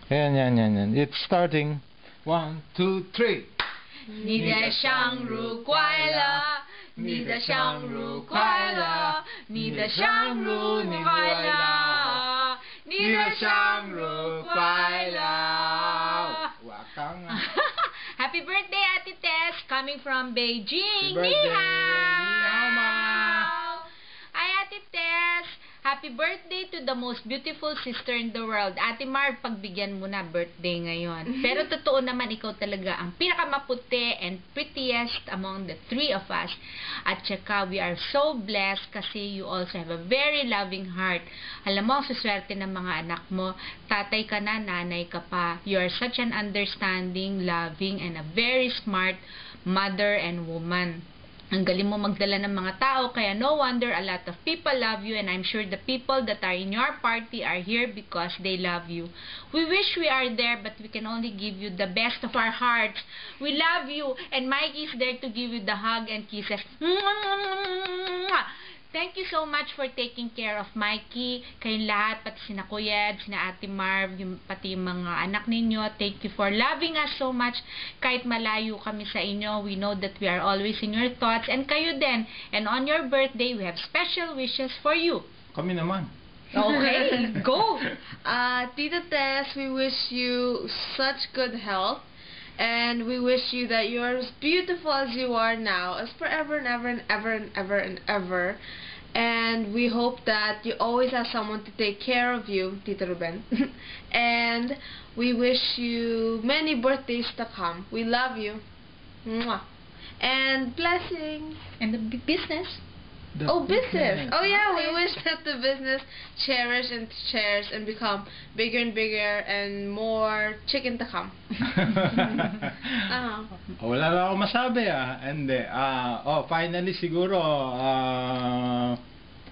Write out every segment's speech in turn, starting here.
Yan. It's starting. 1, 2, 3. 你的生日快乐，你的生日快乐，你的生日快乐，你的生日快乐。Happy birthday, Ate Tess, coming from Beijing. Happy birthday. Ni hao. Ni hao, ma. Hi, Ate Tess. Happy birthday to the most beautiful sister in the world. Ate Mar, pagbigyan mo na birthday ngayon. Pero totoo naman, ikaw talaga ang pinakamaputi and prettiest among the three of us. At saka, we are so blessed kasi you also have a very loving heart. Alam mo, ang suswerte ng mga anak mo, tatay ka na, nanay ka pa. You are such an understanding, loving, and a very smart mother and woman. Ang galing mo magdala ng mga tao, kaya no wonder a lot of people love you, and I'm sure the people that are in your party are here because they love you. We wish we are there, but we can only give you the best of our hearts. We love you, and Mikey is there to give you the hug and kisses. Thank you so much for taking care of Mikey, kayong lahat, pati sina Kuya Ed, sina Ate Marv, pati yung mga anak ninyo. Thank you for loving us so much. Kahit malayo kami sa inyo, we know that we are always in your thoughts, and kayo din. And on your birthday, we have special wishes for you. Kami naman. Okay, go! Tita Tess, we wish you such good health. And we wish you that you are as beautiful as you are now, as forever and ever and ever and ever and ever. And we hope that you always have someone to take care of you, Tita Ruben. And we wish you many birthdays to come. We love you. Mwah. And blessings. And the business. Business. Oh yeah, we wish that the business cherish and shares and become bigger and bigger and more chicken to come. Wala na ako masabi Hindi. Finally siguro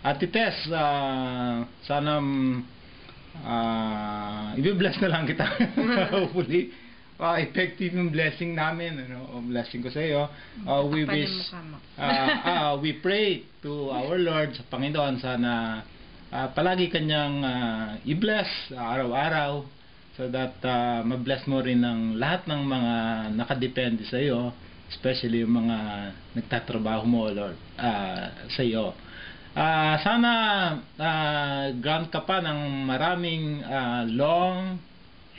Ate Tess, sana i-bless na lang kita. Hopefully effective yung blessing namin, blessing ko sa iyo. We pray to our Lord, sa Panginoon, sana palagi kanyang i-bless araw-araw, so that ma-bless mo rin ng lahat ng mga nakadepende sa iyo, especially yung mga nagtatrabaho mo, Lord, sa iyo. Sana grant ka pa ng maraming long,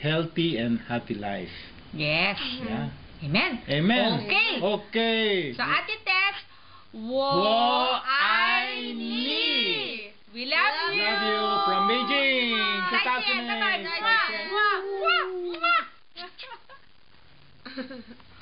healthy and happy life. Yes. Yeah. Amen. Amen. Okay. So, Ate Tess, wo ai ni. We love you. Love you from Beijing. Bye-bye. Bye-bye.